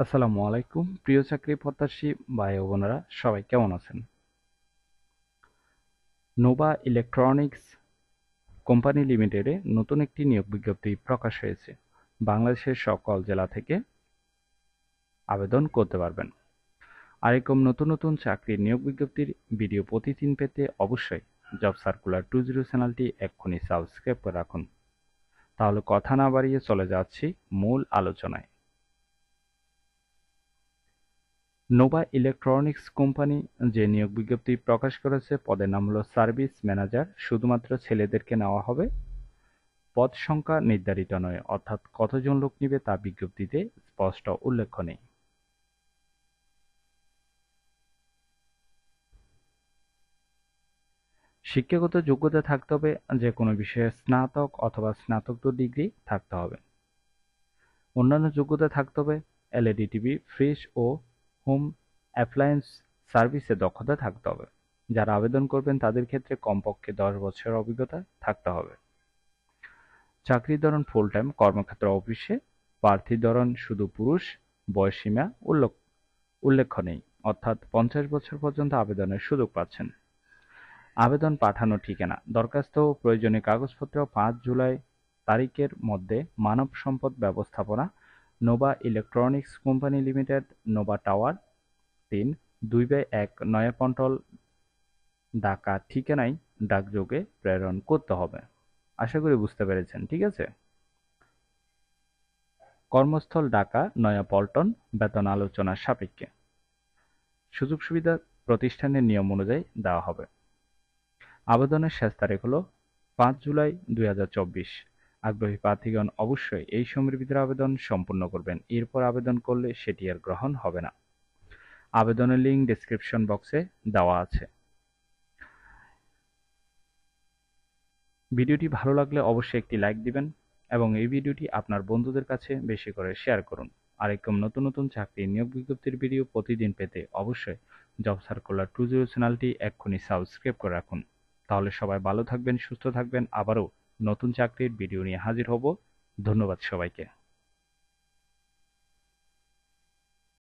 আসসালামু আলাইকুম প্রিয় চাকরি প্রত্যাশী ভাই ও বোনেরা সবাই কেমন আছেন? নোভা ইলেকট্রনিক্স কোম্পানি লিমিটেডে নতুন একটি নিয়োগ বিজ্ঞপ্তি প্রকাশ হয়েছে। বাংলাদেশের সকল জেলা থেকে আবেদন করতে পারবেন। আর এরকম নতুন নতুন চাকরির নিয়োগ বিজ্ঞপ্তির ভিডিও প্রতিদিন পেতে অবশ্যই জব সার্কুলার 20 চ্যানেলটি এক্ষুনি সাবস্ক্রাইব করে রাখুন। তাহলে কথা না বাড়িয়ে চলে যাচ্ছি মূল আলোচনায়। নোভা ইলেকট্রনিক্স কোম্পানি যে নিয়োগ বিজ্ঞপ্তি প্রকাশ করেছে পদের নাম হলো সার্ভিস ম্যানেজার। শুধুমাত্র ছেলেদেরকে নেওয়া হবে। পদ সংখ্যা নির্ধারিত নয়, অর্থাৎ কতজন লোক নিবে তা বিজ্ঞপ্তিতে স্পষ্ট উল্লেখ নেই। শিক্ষাগত যোগ্যতা থাকতে হবে, যে কোনো বিষয়ে স্নাতক অথবা স্নাতকোত্তর ডিগ্রি থাকতে হবে। অন্যান্য যোগ্যতা থাকতে হবে এলইডি টিভি, ফ্রিজ ও হোম অ্যাপ্লায়েন্স সার্ভিসে দক্ষতা থাকতে হবে। যারা আবেদন করবেন তাদের ক্ষেত্রে কমপক্ষে 10 বছরের অভিজ্ঞতা থাকতে হবে। চাকরির ধরন ফুল টাইম, কর্মক্ষেত্র অফিসে। প্রার্থীর ধরন শুধু পুরুষ। বয়সসীমা উল্লেখ্য নেই, অর্থাৎ 50 বছর পর্যন্ত আবেদনের সুযোগ পাচ্ছেন। আবেদন পাঠানোর ঠিকানা, দরখাস্ত ও প্রয়োজনীয় কাগজপত্র 5 জুলাই তারিখের মধ্যে মানব সম্পদ ব্যবস্থাপনা, Nova electronics company limited, Nova tower 3, 2/1 Naya Paltan, Dhaka ঠিকানায় ডাকযোগে প্রেরণ করতে হবে। আশা করি বুঝতে পেরেছেন, ঠিক আছে? কর্মস্থল ঢাকা নয়াপল্টন, বেতন আলোচনার সাপেক্ষে। সুযোগ সুবিধা প্রতিষ্ঠানের নিয়ম অনুযায়ী দেওয়া হবে। আবেদনের শেষ তারিখ হলো 5 জুলাই 2024। আগ্রহী প্রার্থীগণ অবশ্যই এই সময়ের ভিতরে আবেদন সম্পূর্ণ করবেন। এরপর আবেদন করলে সেটি আর গ্রহণ হবে না। আবেদনের লিঙ্ক ডেসক্রিপশন বক্সে দেওয়া আছে। ভিডিওটি ভালো লাগলে অবশ্যই একটি লাইক দিবেন এবং এই ভিডিওটি আপনার বন্ধুদের কাছে বেশি করে শেয়ার করুন। আর এরকম নতুন নতুন চাকরির নিয়োগ বিজ্ঞপ্তির ভিডিও প্রতিদিন পেতে অবশ্যই জব সার্কুলার 20 চ্যানেলটি এক্ষুনি সাবস্ক্রাইব করে রাখুন। তাহলে সবাই ভালো থাকবেন, সুস্থ থাকবেন। আবারও নতুন চাকরির ভিডিও নিয়ে হাজির হব। ধন্যবাদ সবাইকে।